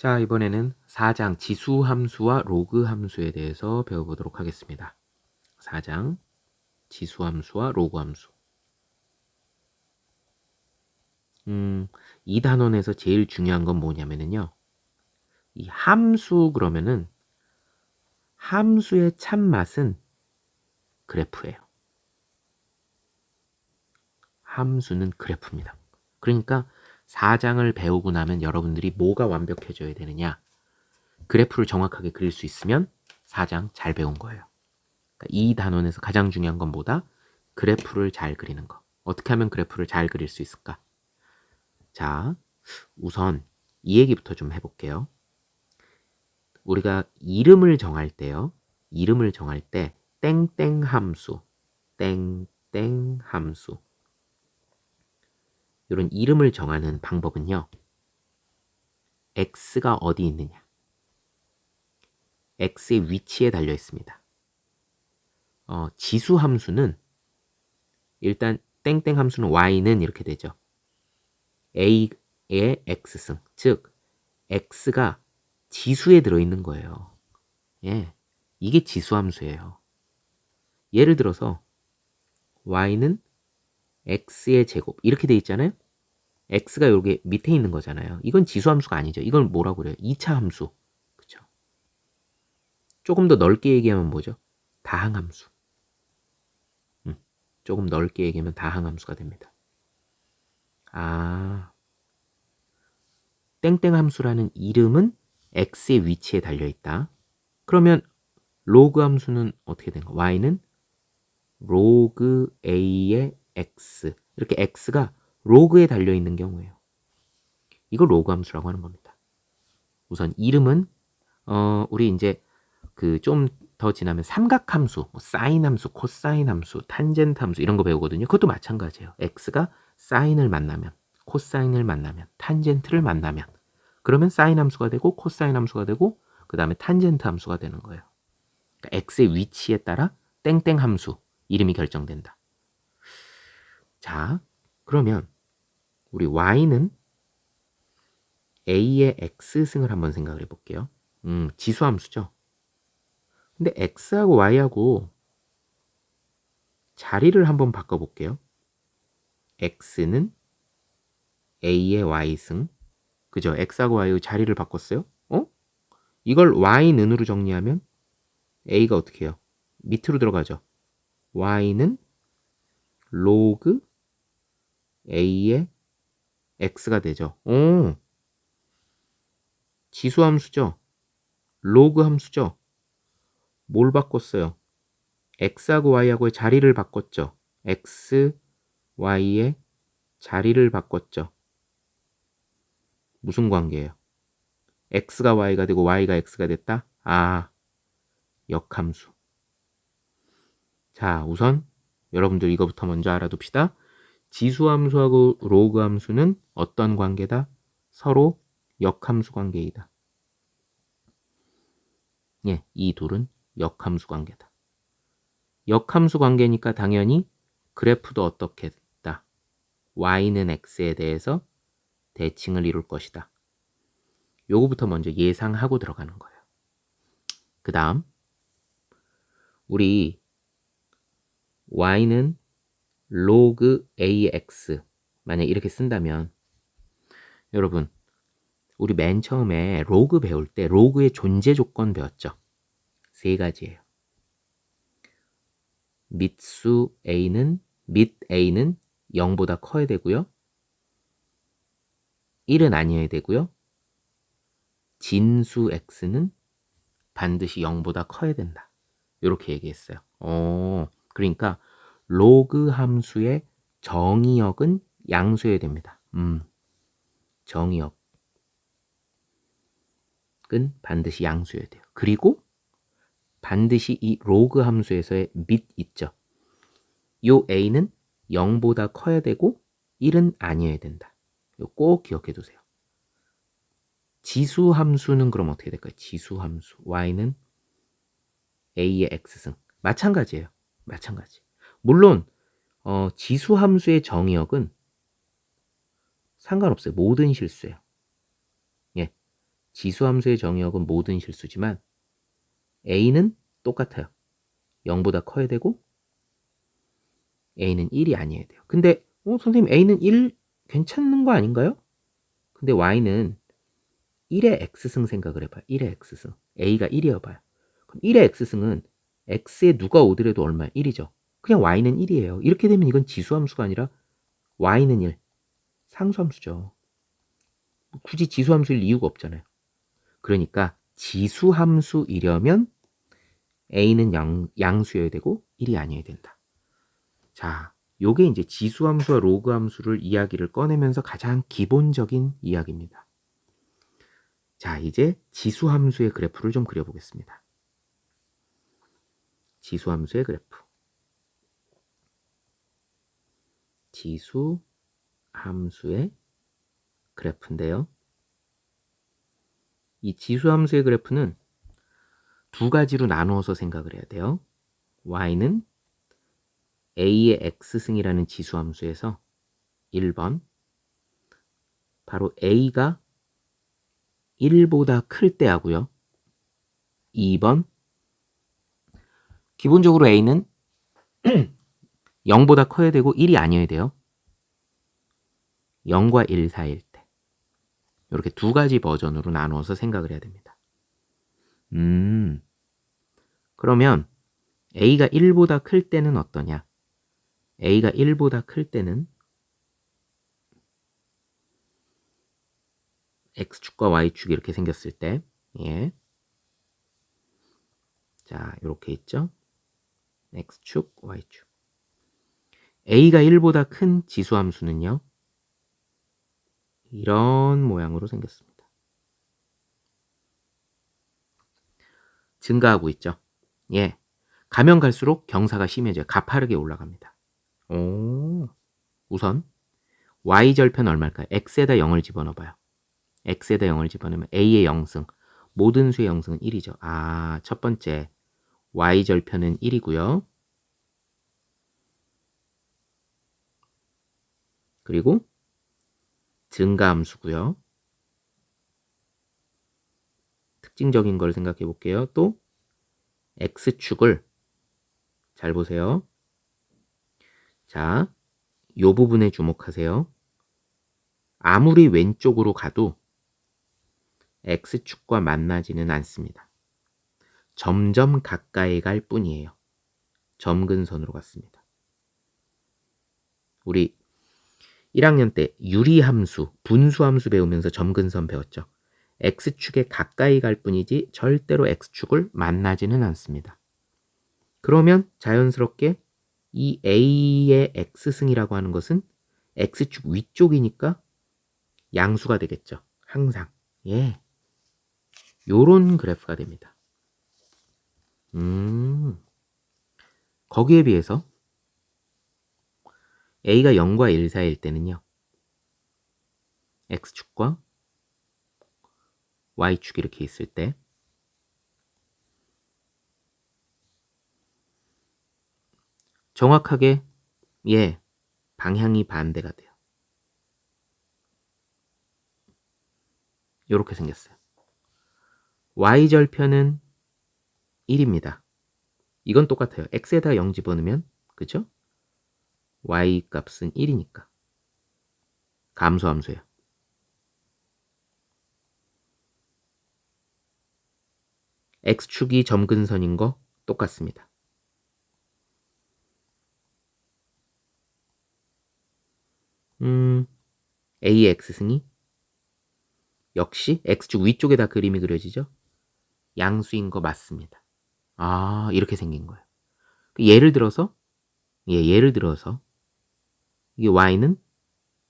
자, 이번에는 4장 지수함수와 로그함수에 대해서 배워보도록 하겠습니다. 4장 지수함수와 로그함수. 이 단원에서 제일 중요한 건 뭐냐면요. 이 함수 그러면은 함수의 참맛은 그래프예요. 함수는 그래프입니다. 그러니까 4장을 배우고 나면 여러분들이 뭐가 완벽해져야 되느냐? 그래프를 정확하게 그릴 수 있으면 4장 잘 배운 거예요. 그러니까 이 단원에서 가장 중요한 건 뭐다? 그래프를 잘 그리는 거. 어떻게 하면 그래프를 잘 그릴 수 있을까? 자, 우선 이 얘기부터 좀 해볼게요. 우리가 이름을 정할 때요. 이름을 정할 때 땡땡 함수, 땡땡 함수 이런 이름을 정하는 방법은요. x가 어디 있느냐. x의 위치에 달려 있습니다. 지수 함수는 일단 땡땡 함수는 y는 이렇게 되죠. a의 x승, 즉 x가 지수에 들어있는 거예요. 예, 이게 지수함수예요. 예를 들어서 y는 x의 제곱 이렇게 돼 있잖아요. x가 여기 밑에 있는 거잖아요. 이건 지수함수가 아니죠. 이걸 뭐라고 그래요? 2차 함수. 그쵸? 조금 더 넓게 얘기하면 뭐죠? 다항함수. 조금 넓게 얘기하면 다항함수가 됩니다. 땡땡 함수라는 이름은 x의 위치에 달려있다. 그러면 로그 함수는 어떻게 된 거? y는 로그 a의 x. 이렇게 x가 로그에 달려있는 경우예요. 이걸 로그 함수라고 하는 겁니다. 우선 이름은 우리 이제 그 좀 더 지나면 삼각함수, 뭐 사인 함수, 코사인 함수, 탄젠트 함수 이런 거 배우거든요. 그것도 마찬가지예요. x가 사인을 만나면, 코사인을 만나면, 탄젠트를 만나면 그러면 사인 함수가 되고 코사인 함수가 되고 그 다음에 탄젠트 함수가 되는 거예요. 그러니까 x의 위치에 따라 땡땡 함수 이름이 결정된다. 자, 그러면 우리 y는 a의 x승을 한번 생각을 해볼게요. 지수함수죠. 근데 x하고 y하고 자리를 한번 바꿔볼게요. x는 a의 y승. 그죠? x하고 y의 자리를 바꿨어요. 이걸 y는으로 정리하면 a가 어떻게 해요? 밑으로 들어가죠. y는 로그 a의 x가 되죠. 지수함수죠. 로그 함수죠. 뭘 바꿨어요? x하고 y하고의 자리를 바꿨죠. x, y의 자리를 바꿨죠. 무슨 관계예요? x가 y가 되고 y가 x가 됐다? 역함수. 자, 우선 여러분들 이거부터 먼저 알아둡시다. 지수함수하고 로그함수는 어떤 관계다? 서로 역함수 관계이다. 예, 이 둘은 역함수 관계다. 역함수 관계니까 당연히 그래프도 어떻게 됐다. y는 x에 대해서 대칭을 이룰 것이다. 요거부터 먼저 예상하고 들어가는 거예요. 그 다음 우리 y는 로그 ax 만약 이렇게 쓴다면 여러분 우리 맨 처음에 로그 배울 때 로그의 존재 조건 배웠죠. 세 가지예요. 밑수 a는 밑 a는 0보다 커야 되고요. 1은 아니어야 되고요. 진수 x는 반드시 0보다 커야 된다. 이렇게 얘기했어요. 그러니까 로그 함수의 정의역은 양수여야 됩니다. 정의역은 반드시 양수여야 돼요. 그리고 반드시 이 로그 함수에서의 밑 있죠. 요 a는 0보다 커야 되고 1은 아니어야 된다. 이거 꼭 기억해 두세요. 지수 함수는 그럼 어떻게 될까요? 지수 함수 y는 a의 x승 마찬가지예요. 마찬가지. 물론 지수 함수의 정의역은 상관없어요. 모든 실수예요. 예, 지수함수의 정의역은 모든 실수지만 a는 똑같아요. 0보다 커야 되고 a는 1이 아니어야 돼요. 근데 선생님 a는 1 괜찮은 거 아닌가요? 근데 y는 1의 x승 생각을 해봐요. 1의 x승. a가 1이어봐요. 그럼 1의 x승은 x에 누가 오더라도 얼마야? 1이죠. 그냥 y는 1이에요. 이렇게 되면 이건 지수함수가 아니라 y는 1. 상수함수죠. 굳이 지수함수일 이유가 없잖아요. 그러니까 지수함수이려면 a는 양수여야 되고 1이 아니어야 된다. 자, 요게 이제 지수함수와 로그함수를 이야기를 꺼내면서 가장 기본적인 이야기입니다. 자, 이제 지수함수의 그래프를 좀 그려보겠습니다. 지수함수의 그래프. 지수함수의 그래프인데요. 이 지수함수의 그래프는 두 가지로 나누어서 생각을 해야 돼요. y는 a의 x승이라는 지수함수에서 1번 바로 a가 1보다 클 때 하고요. 2번 기본적으로 a는 0보다 커야 되고 1이 아니어야 돼요. 0과 1 사이일 때. 이렇게 두 가지 버전으로 나누어서 생각을 해야 됩니다. 그러면 a가 1보다 클 때는 어떠냐? a가 1보다 클 때는 x축과 y축이 이렇게 생겼을 때, 예. 자, 이렇게 있죠? x축, y축. a가 1보다 큰 지수함수는요, 이런 모양으로 생겼습니다. 증가하고 있죠? 예. 가면 갈수록 경사가 심해져요. 가파르게 올라갑니다. 우선 y절편 얼마일까요? x에다 0을 집어넣어봐요. x에다 0을 집어넣으면 a의 0승, 모든 수의 0승은 1이죠. 아, 첫 번째 y절편은 1이고요. 그리고 증가함수고요. 특징적인 걸 생각해 볼게요. 또 x축을 잘 보세요. 자, 요 부분에 주목하세요. 아무리 왼쪽으로 가도 x축과 만나지는 않습니다. 점점 가까이 갈 뿐이에요. 점근선으로 갔습니다. 우리 1학년 때 유리함수, 분수함수 배우면서 점근선 배웠죠. x축에 가까이 갈 뿐이지 절대로 x축을 만나지는 않습니다. 그러면 자연스럽게 이 a의 x승이라고 하는 것은 x축 위쪽이니까 양수가 되겠죠. 항상. 예. 요런 그래프가 됩니다. 거기에 비해서 a가 0과 1 사이일 때는요. x축과 y축이 이렇게 있을 때 정확하게 방향이 반대가 돼요. 이렇게 생겼어요. y절편은 1입니다. 이건 똑같아요. x에다 0 집어넣으면 그죠? y 값은 1이니까. 감소함수예요. x축이 점근선인 거 똑같습니다. a의 x승이 역시 x축 위쪽에다 그림이 그려지죠? 양수인 거 맞습니다. 아, 이렇게 생긴 거예요. 예를 들어서 이게 y는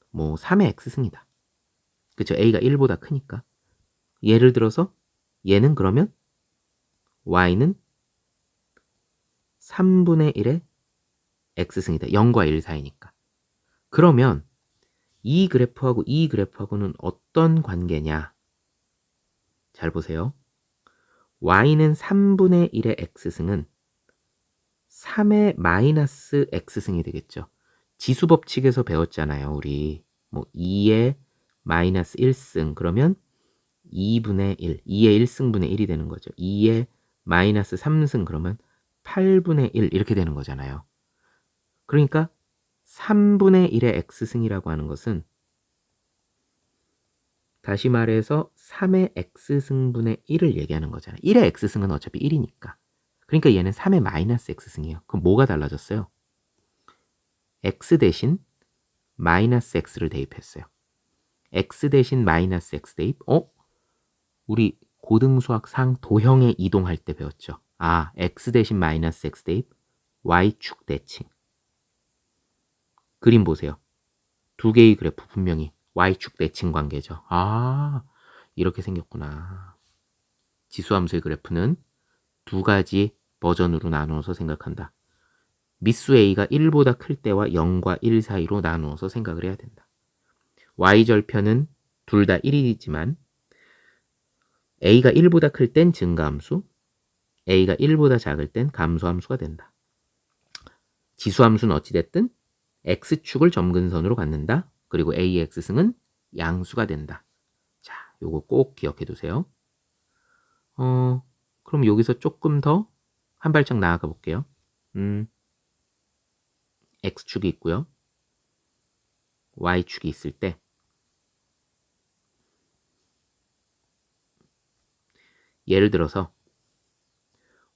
뭐 3의 x승이다. 그쵸? a가 1보다 크니까. 예를 들어서 얘는 그러면 y는 3분의 1의 x승이다. 0과 1 사이니까. 그러면 이 그래프하고 이 그래프하고는 어떤 관계냐? 잘 보세요. y는 3분의 1의 x승은 3의 마이너스 x승이 되겠죠. 지수법칙에서 배웠잖아요. 우리 뭐 2의 마이너스 1승 그러면 2분의 1, 2의 1승분의 1이 되는 거죠. 2의 마이너스 3승 그러면 8분의 1 이렇게 되는 거잖아요. 그러니까 3분의 1의 x승이라고 하는 것은 다시 말해서 3의 x승분의 1을 얘기하는 거잖아요. 1의 x승은 어차피 1이니까. 그러니까 얘는 3의 마이너스 x승이에요. 그럼 뭐가 달라졌어요? x 대신 마이너스 x를 대입했어요. x 대신 마이너스 x 대입? 우리 고등수학 상 도형에 이동할 때 배웠죠. x 대신 마이너스 x 대입, y축 대칭. 그림 보세요. 두 개의 그래프 분명히 y축 대칭 관계죠. 이렇게 생겼구나. 지수함수의 그래프는 두 가지 버전으로 나누어서 생각한다. 미수 a가 1보다 클 때와 0과 1 사이로 나누어서 생각을 해야 된다. y절편은 둘 다 1이지만 a가 1보다 클 땐 증가함수, a가 1보다 작을 땐 감소함수가 된다. 지수함수는 어찌됐든 x축을 점근선으로 갖는다. 그리고 a의 x승은 양수가 된다. 자, 요거 꼭 기억해 두세요. 그럼 여기서 조금 더 한 발짝 나아가 볼게요. x축이 있고요. y축이 있을 때 예를 들어서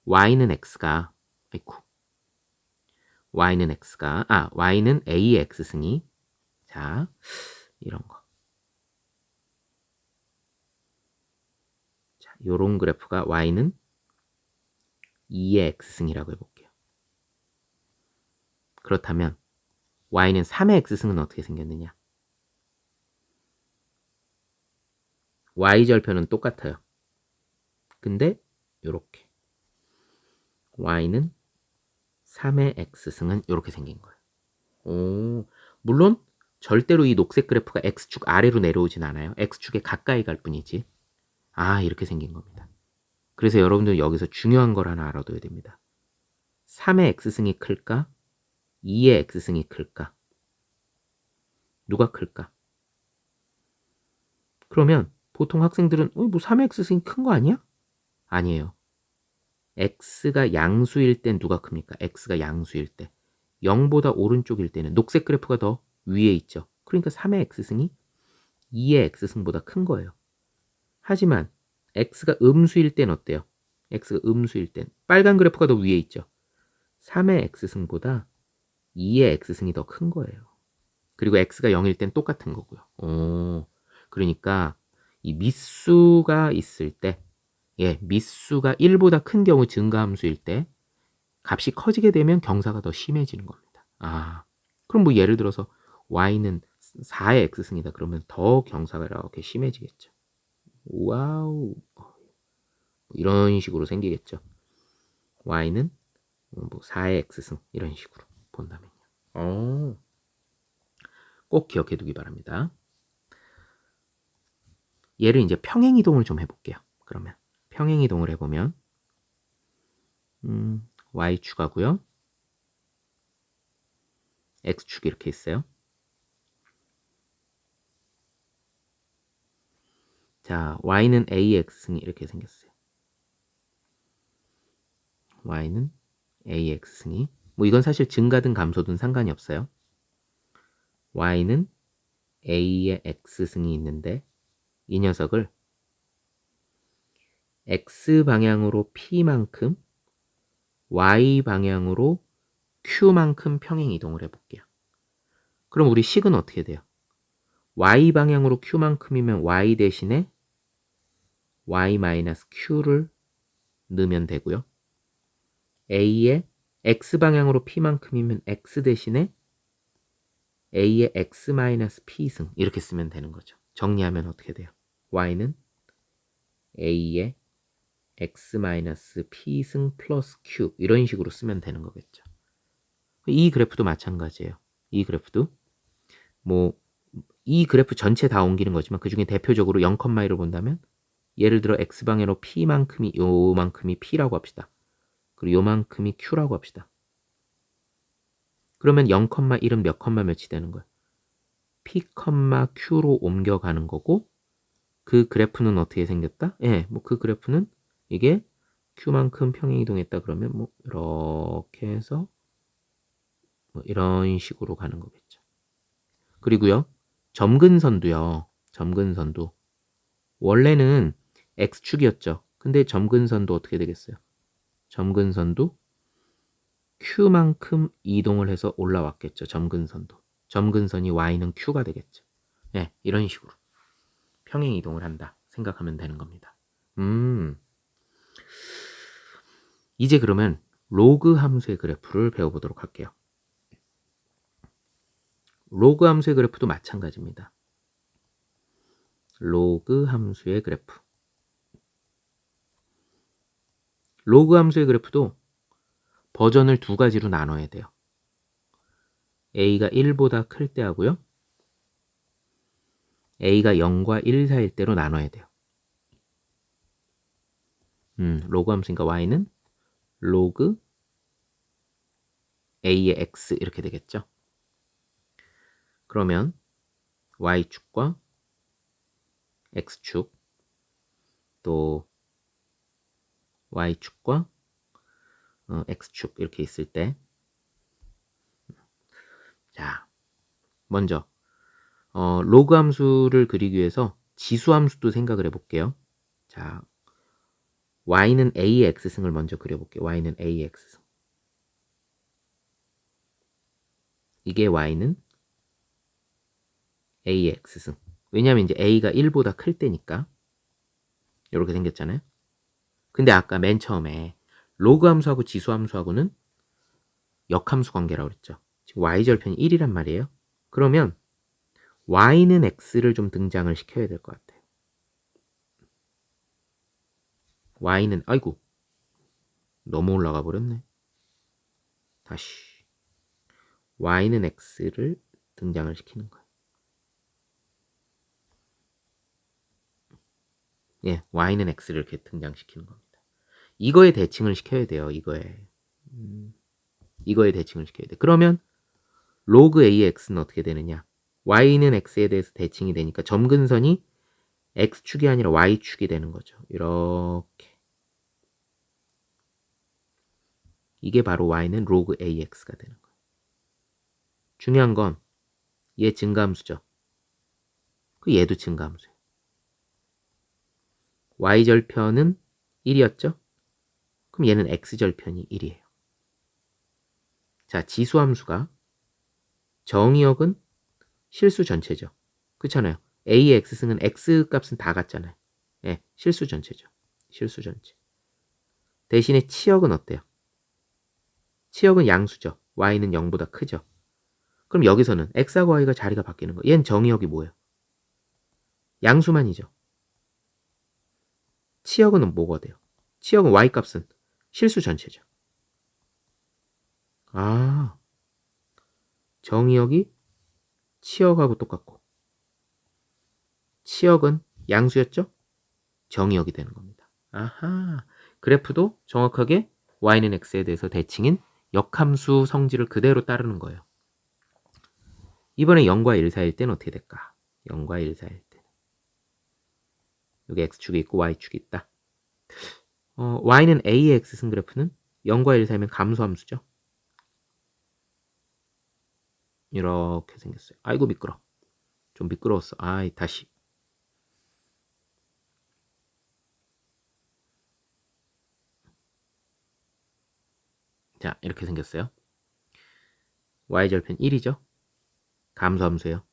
y는 a의 x승이 자, 이런 거. 자, 요런 그래프가 y는 2의 x승이라고 해볼게요. 그렇다면 y는 3의 x승은 어떻게 생겼느냐? y절편은 똑같아요. 근데 요렇게 y는 3의 x승은 이렇게 생긴 거예요. 물론 절대로 이 녹색 그래프가 x축 아래로 내려오진 않아요. x축에 가까이 갈 뿐이지. 이렇게 생긴 겁니다. 그래서 여러분들 여기서 중요한 걸 하나 알아둬야 됩니다. 3의 x승이 클까? 2의 x승이 클까? 누가 클까? 그러면 보통 학생들은 뭐 3의 x승이 큰 거 아니야? 아니에요. x가 양수일 땐 누가 큽니까? x가 양수일 때. 0보다 오른쪽일 때는 녹색 그래프가 더 위에 있죠. 그러니까 3의 x승이 2의 x승보다 큰 거예요. 하지만 x가 음수일 땐 어때요? x가 음수일 땐 빨간 그래프가 더 위에 있죠. 3의 x승보다 2의 x승이 더 큰 거예요. 그리고 x가 0일 땐 똑같은 거고요. 그러니까 이 미수가 있을 때 미수가 1보다 큰 경우 증가함수일 때 값이 커지게 되면 경사가 더 심해지는 겁니다. 그럼 뭐 예를 들어서 y는 4의 x승이다. 그러면 더 경사가 이렇게 심해지겠죠. 와우. 이런 식으로 생기겠죠. y는 뭐 4의 x승 이런 식으로 본다면요. 꼭 기억해 두기 바랍니다. 얘를 이제 평행이동을 좀 해볼게요. 그러면 평행이동을 해보면 y축하고요. x축이 이렇게 있어요. 자, y는 a의 x승이 이렇게 생겼어요. y는 a의 x승이 뭐 이건 사실 증가든 감소든 상관이 없어요. y는 a의 x승이 있는데 이 녀석을 x방향으로 p만큼 y방향으로 q만큼 평행이동을 해볼게요. 그럼 우리 식은 어떻게 돼요? y방향으로 q만큼이면 y 대신에 y-q를 넣으면 되고요. a의 x방향으로 p만큼이면 x 대신에 a의 x-p승 이렇게 쓰면 되는 거죠. 정리하면 어떻게 돼요? y는 a의 x-p승 플러스 q 이런 식으로 쓰면 되는 거겠죠. 이 그래프도 마찬가지예요. 이 그래프도 뭐 이 그래프 전체 다 옮기는 거지만 그 중에 대표적으로 0,1을 본다면 예를 들어 x방향으로 p만큼이 요만큼이 p라고 합시다. 그리고 요만큼이 q라고 합시다. 그러면 0,1은 몇 컴마 몇이 되는 거예요? p, q로 옮겨가는 거고 그 그래프는 어떻게 생겼다? 예, 뭐 그 그래프는 이게 q만큼 평행이동했다 그러면 뭐 이렇게 해서 뭐 이런 식으로 가는 거겠죠. 그리고요, 점근선도요. 점근선도 원래는 x축이었죠. 근데 점근선도 어떻게 되겠어요? 점근선도 q만큼 이동을 해서 올라왔겠죠. 점근선도. 점근선이 y는 q가 되겠죠. 네, 이런 식으로 평행 이동을 한다 생각하면 되는 겁니다. 이제 그러면 로그 함수의 그래프를 배워보도록 할게요. 로그 함수의 그래프도 마찬가지입니다. 로그 함수의 그래프. 로그 함수의 그래프도 버전을 두 가지로 나눠야 돼요. a가 1보다 클 때 하고요. a가 0과 1 사이일 때로 나눠야 돼요. 로그 함수니까 y는 로그 a의 x 이렇게 되겠죠. 그러면 y축과 x축 또 y축과 x축 이렇게 있을 때, 자, 먼저 로그 함수를 그리기 위해서 지수 함수도 생각을 해볼게요. 자, y는 a의 x승을 먼저 그려볼게요. y는 a의 x승. 이게 y는 a의 x승. 왜냐하면 이제 a가 1보다 클 때니까 이렇게 생겼잖아요. 근데 아까 맨 처음에 로그 함수하고 지수 함수하고는 역함수 관계라고 그랬죠. 지금 y절편이 1이란 말이에요. 그러면 y는 x를 좀 등장을 시켜야 될 것 같아요. y는, 아이고, 너무 올라가 버렸네. 다시 y는 x를 등장을 시키는 거예요. 예, y는 x를 이렇게 등장시키는 겁니다. 이거에 대칭을 시켜야 돼요. 이거에 대칭을 시켜야 돼. 그러면 로그 a의 x는 어떻게 되느냐? y는 x에 대해서 대칭이 되니까 점근선이 x축이 아니라 y축이 되는 거죠. 이렇게. 이게 바로 y는 로그 ax가 되는 거예요. 중요한 건 얘 증가함수죠. 그 얘도 증가함수예요. y절편은 1이었죠? 그럼 얘는 x절편이 1이에요. 자, 지수함수가 정의역은 실수 전체죠. 그렇잖아요. a의 x승은 x값은 다 같잖아요. 예, 실수 전체죠. 실수 전체. 대신에 치역은 어때요? 치역은 양수죠. y는 0보다 크죠. 그럼 여기서는 x하고 y가 자리가 바뀌는 거예요. 얘는 정의역이 뭐예요? 양수만이죠. 치역은 뭐가 돼요? 치역은 y값은 실수 전체죠. 아, 정의역이 치역하고 똑같고 치역은 양수였죠? 정의역이 되는 겁니다. 아하, 그래프도 정확하게 y는 x에 대해서 대칭인 역함수 성질을 그대로 따르는 거예요. 이번에 0과 1 사이일 때는 어떻게 될까? 0과 1 사이일 때 여기 x축이 있고 y축이 있다. y는 a의 x승 그래프는 0과 1 사이면 감소함수죠. 이렇게 생겼어요. 아이고 미끄러. 좀 미끄러웠어. 아이 다시. 자, 이렇게 생겼어요. y절편 1이죠. 감소함수예요.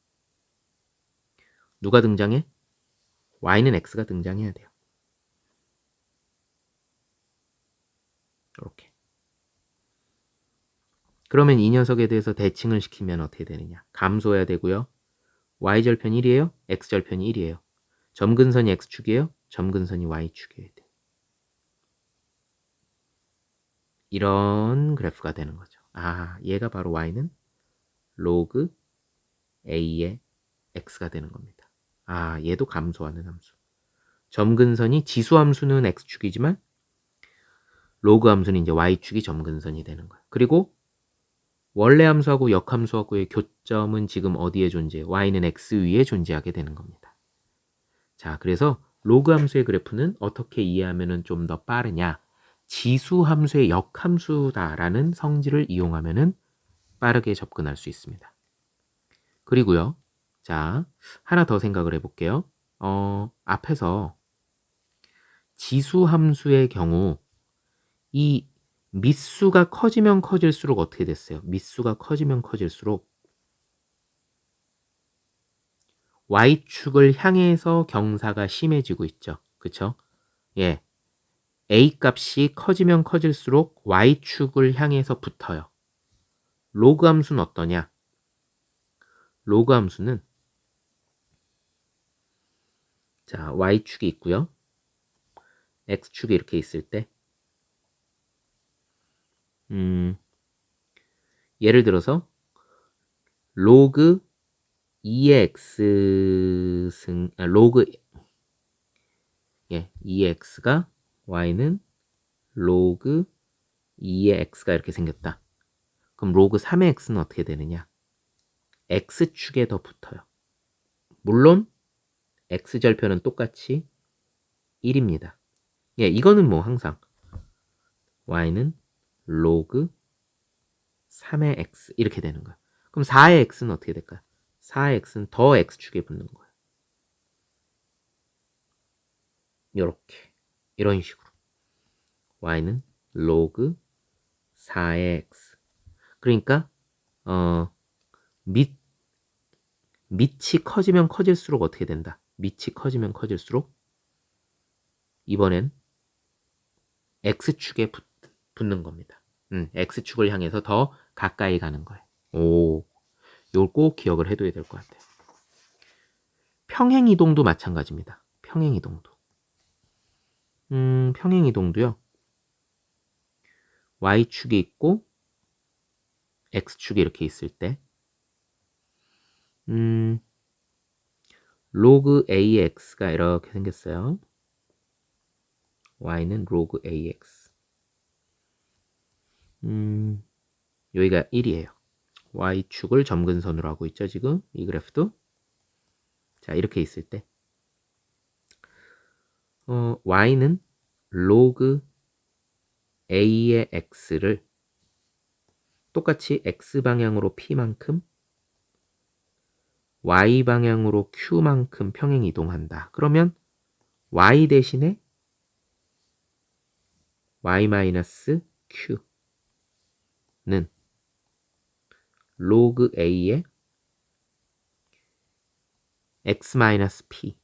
누가 등장해? y는 x가 등장해야 돼요. 이렇게. 그러면 이 녀석에 대해서 대칭을 시키면 어떻게 되느냐? 감소해야 되고요. y절편 1이에요. x절편이 1이에요. 점근선이 x축이에요. 점근선이 y축이어야 돼요. 이런 그래프가 되는 거죠. 아, 얘가 바로 y는 로그 a의 x가 되는 겁니다. 아, 얘도 감소하는 함수. 점근선이 지수함수는 x축이지만 로그 함수는 이제 y축이 점근선이 되는 거예요. 그리고 원래 함수하고 역함수하고의 교점은 지금 어디에 존재해요? y는 x 위에 존재하게 되는 겁니다. 자, 그래서 로그 함수의 그래프는 어떻게 이해하면 좀 더 빠르냐? 지수 함수의 역함수다라는 성질을 이용하면 빠르게 접근할 수 있습니다. 그리고요. 자, 하나 더 생각을 해볼게요. 앞에서 지수 함수의 경우 이 밑수가 커지면 커질수록 어떻게 됐어요? 밑수가 커지면 커질수록 y축을 향해서 경사가 심해지고 있죠. 그쵸? 예. a 값이 커지면 커질수록 y축을 향해서 붙어요. 로그 함수는 어떠냐? 로그 함수는 자, y축이 있고요. x축이 이렇게 있을 때 예를 들어서 로그 2의 x 로그 2의 x가 y는 로그 2의 x가 이렇게 생겼다. 그럼 로그 3의 x는 어떻게 되느냐? x축에 더 붙어요. 물론 x절편은 똑같이 1입니다. 예, 이거는 뭐 항상 y는 로그 3의 x 이렇게 되는 거야. 그럼 4의 x는 어떻게 될까요? 4의 x는 더 x축에 붙는 거예요. 요렇게 이런 식으로 y는 로그 4의 x 그러니까 밑이 커지면 커질수록 어떻게 된다? 밑이 커지면 커질수록 이번엔 x축에 붙는 겁니다. x축을 향해서 더 가까이 가는 거예요. 오, 요걸 꼭 기억을 해둬야 될 것 같아요. 평행이동도 마찬가지입니다. 평행이동도. 평행이동도요. y축이 있고 x축이 이렇게 있을 때 로그 ax가 이렇게 생겼어요. y는 로그 ax. 여기가 1이에요. y축을 점근선으로 하고 있죠, 지금. 이 그래프도. 자, 이렇게 있을 때 y는 로그 a의 x를 똑같이 x방향으로 p만큼 y방향으로 q만큼 평행 이동한다. 그러면 y 대신에 y-q는 로그 a의 x-p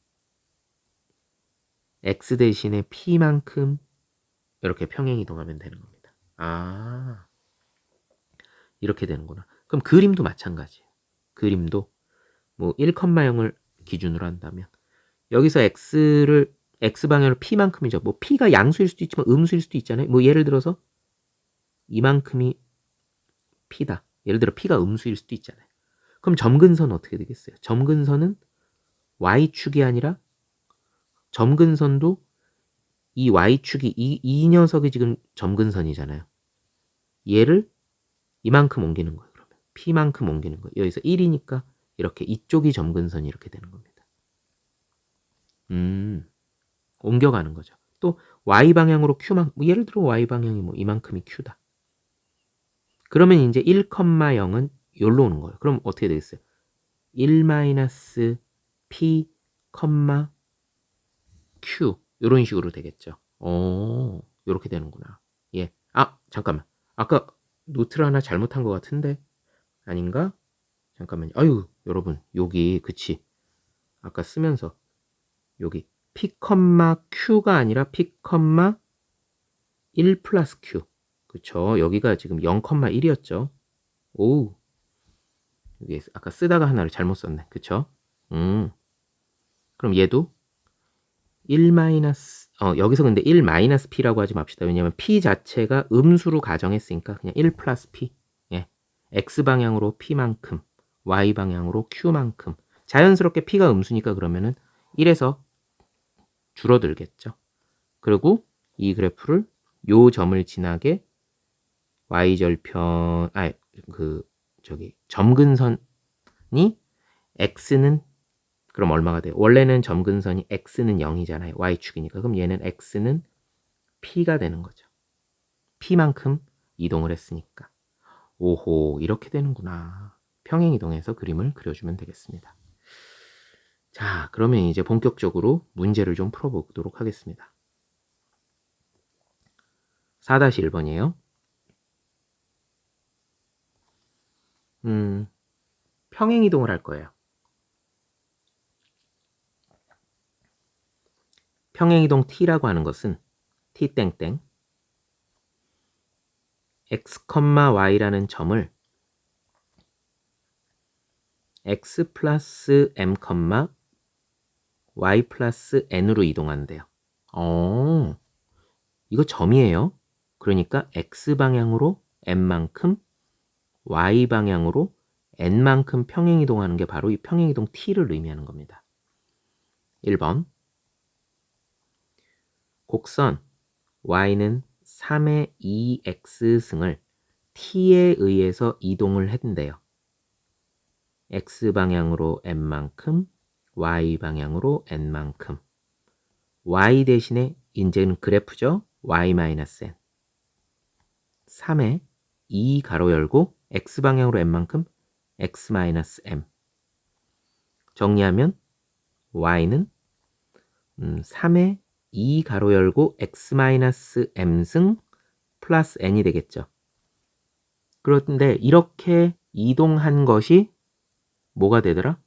x 대신에 p만큼 이렇게 평행 이동하면 되는 겁니다. 아, 이렇게 되는구나. 그럼 그림도 마찬가지예요. 그림도 뭐 1,0을 기준으로 한다면 여기서 x방향으로 p만큼이죠. 뭐 p가 양수일 수도 있지만 음수일 수도 있잖아요. 뭐 예를 들어서 이만큼이 p다. 예를 들어 p가 음수일 수도 있잖아요. 그럼 점근선은 어떻게 되겠어요? 점근선은 y축이 아니라 점근선도 이 y축이 이 녀석이 지금 점근선이잖아요. 얘를 이만큼 옮기는 거예요. 그러면 p만큼 옮기는 거예요. 여기서 1이니까 이렇게 이쪽이 점근선이 이렇게 되는 겁니다. 옮겨가는 거죠. 또 y방향으로 q만 예를 들어 y방향이 뭐 이만큼이 q다. 그러면 이제 1,0은 여기로 오는 거예요. 그럼 어떻게 되겠어요? 1-p, q 이런 식으로 되겠죠. 이렇게 되는구나. 예. 아, 잠깐만. 아까 노트를 하나 잘못한 것 같은데 아닌가? 잠깐만요. 아유, 여러분 여기 그치? 아까 쓰면서 여기 p, q가 아니라 p, 1 플러스 q. 그쵸? 여기가 지금 0,1이었죠. 오, 여기 아까 쓰다가 하나를 잘못 썼네. 그쵸? 그럼 얘도 1 마이너스, 여기서 근데 1 마이너스 p라고 하지 맙시다. 왜냐면 p 자체가 음수로 가정했으니까 그냥 1 플러스 p. 예. x방향으로 p만큼, y방향으로 q만큼. 자연스럽게 p가 음수니까 그러면은 1에서 줄어들겠죠. 그리고 이 그래프를 요 점을 지나게 y절편, 점근선이 x는 그럼 얼마가 돼요? 원래는 점근선이 x는 0이잖아요. y축이니까. 그럼 얘는 x는 p가 되는 거죠. p만큼 이동을 했으니까. 오호, 이렇게 되는구나. 평행이동해서 그림을 그려주면 되겠습니다. 자, 그러면 이제 본격적으로 문제를 좀 풀어보도록 하겠습니다. 4-1번이에요. 평행이동을 할 거예요. 평행이동 t라고 하는 것은 t 땡땡 x, y라는 점을 x 플러스 m, y 플러스 n으로 이동한대요. 이거 점이에요. 그러니까 x방향으로 m만큼 y방향으로 n만큼 평행이동하는 게 바로 이 평행이동 t를 의미하는 겁니다. 1번 곡선 y는 3의 2x승을 t에 의해서 이동을 했는데요. x방향으로 n만큼 y방향으로 n만큼 y 대신에 이제는 그래프죠. y-n 3의 2 가로 열고 x방향으로 n만큼 x-m 정리하면 y는 3의 2 가로 열고 x-m승 플러스 n이 되겠죠. 그런데 이렇게 이동한 것이 뭐가 되더라?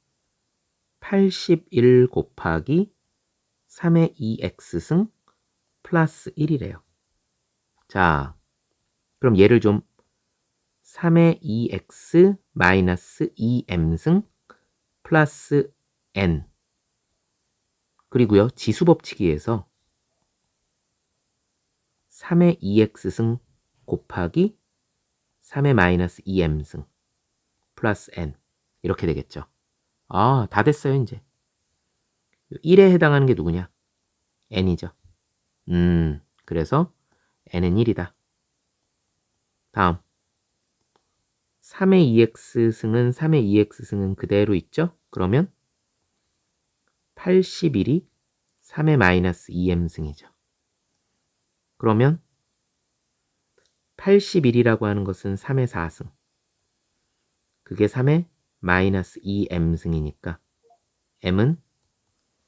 81 곱하기 3의 2x승 플러스 1이래요. 자, 그럼 얘를 좀 3의 2x 마이너스 2m승 플러스 n 그리고요 지수법칙에서 3의 2x승 곱하기 3의 마이너스 2m승 플러스 n 이렇게 되겠죠. 아, 다 됐어요 이제. 1에 해당하는 게 누구냐? n이죠. 그래서 n은 1이다. 다음 3의 2x승은 3의 2x승은 그대로 있죠? 그러면 81이 3의 마이너스 2m승이죠. 그러면 81이라고 하는 것은 3의 4승. 그게 3의 마이너스 2m승이니까 m은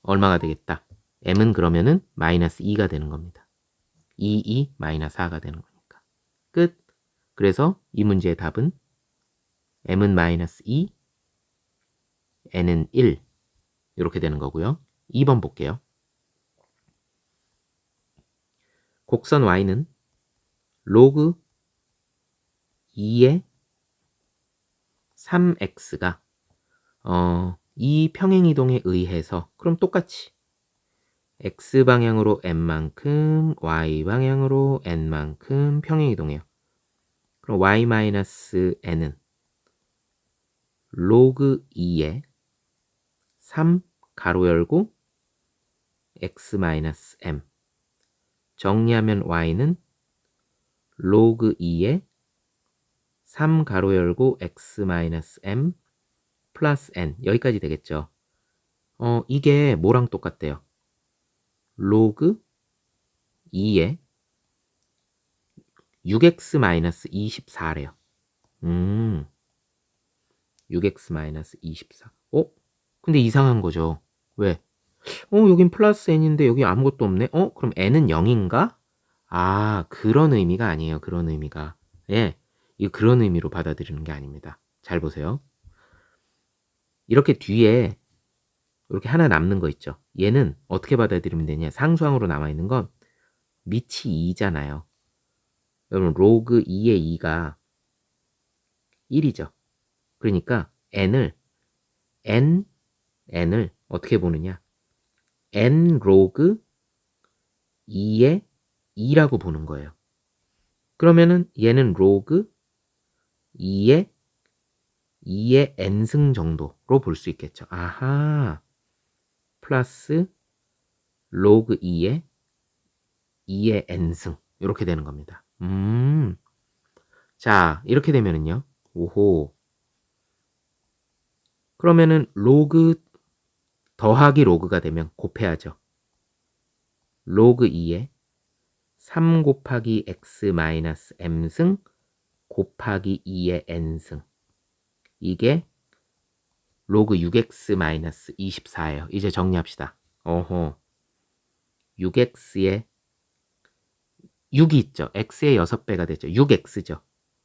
얼마가 되겠다? m은 그러면은 마이너스 2가 되는 겁니다. 2 마이너스 4가 되는 거니까. 끝. 그래서 이 문제의 답은 m은 마이너스 2, n은 1 이렇게 되는 거고요. 2번 볼게요. 곡선 y는 로그 2의 3x가 이 평행이동에 의해서 그럼 똑같이 x방향으로 n만큼 y방향으로 n만큼 평행이동해요. 그럼 y-n은 로그 2의 3 가로 열고 x-m 정리하면 y는 로그 2의 3 가로 열고 x-m 플러스 n 여기까지 되겠죠. 이게 뭐랑 똑같대요? 로그 2의 6x-24래요. 6x-24. 근데 이상한 거죠. 왜? 여긴 플러스 n인데 여기 아무것도 없네? 그럼 n은 0인가? 아, 그런 의미가 아니에요. 그런 의미가. 예, 이거 그런 의미로 받아들이는 게 아닙니다. 잘 보세요. 이렇게 뒤에 이렇게 하나 남는 거 있죠. 얘는 어떻게 받아들이면 되냐? 상수항으로 남아있는 건 밑이 2잖아요. 여러분 로그 2의 2가 1이죠. 그러니까 n을 어떻게 보느냐? n 로그 2의 2라고 보는 거예요. 그러면은 얘는 로그 2의 n승 정도로 볼 수 있겠죠. 아하. 플러스 로그 2의 n승 이렇게 되는 겁니다. 자, 이렇게 되면은요. 오호. 그러면은 로그 더하기 로그가 되면 곱해야죠. 로그 2에 3 곱하기 x 마이너스 m승 곱하기 2의 n승. 이게 로그 6x 마이너스 24예요. 이제 정리합시다. 어허. 6x에 6이 있죠. x의 6배가 되죠. 6x죠.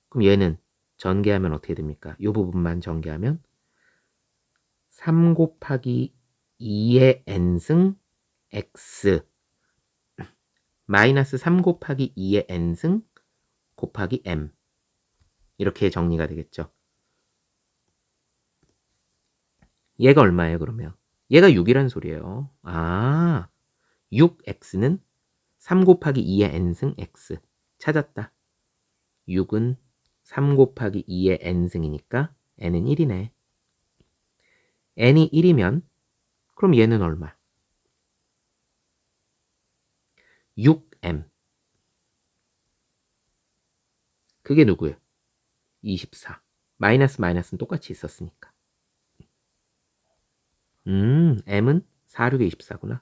그럼 얘는 전개하면 어떻게 됩니까? 이 부분만 전개하면 3 곱하기 2의 n승 x 마이너스 3 곱하기 2의 n승 곱하기 m. 이렇게 정리가 되겠죠. 얘가 얼마예요, 그러면? 얘가 6이라는 소리예요. 아, 6x는 3 곱하기 2의 n승 x. 찾았다. 6은 3 곱하기 2의 n승이니까 n은 1이네. n이 1이면 그럼 얘는 얼마? 6m. 그게 누구예요? 24. 마이너스 마이너스는 똑같이 있었으니까. m은 4, 6에 24구나.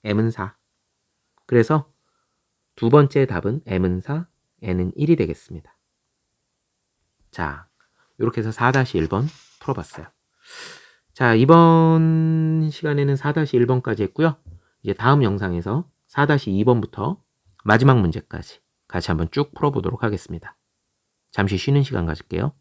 m은 4. 그래서 두 번째 답은 m은 4, n은 1이 되겠습니다. 자, 이렇게 해서 4-1번 풀어봤어요. 자, 이번 시간에는 4-1번까지 했고요. 이제 다음 영상에서 4-2번부터 마지막 문제까지 같이 한번 쭉 풀어보도록 하겠습니다. 잠시 쉬는 시간 가질게요.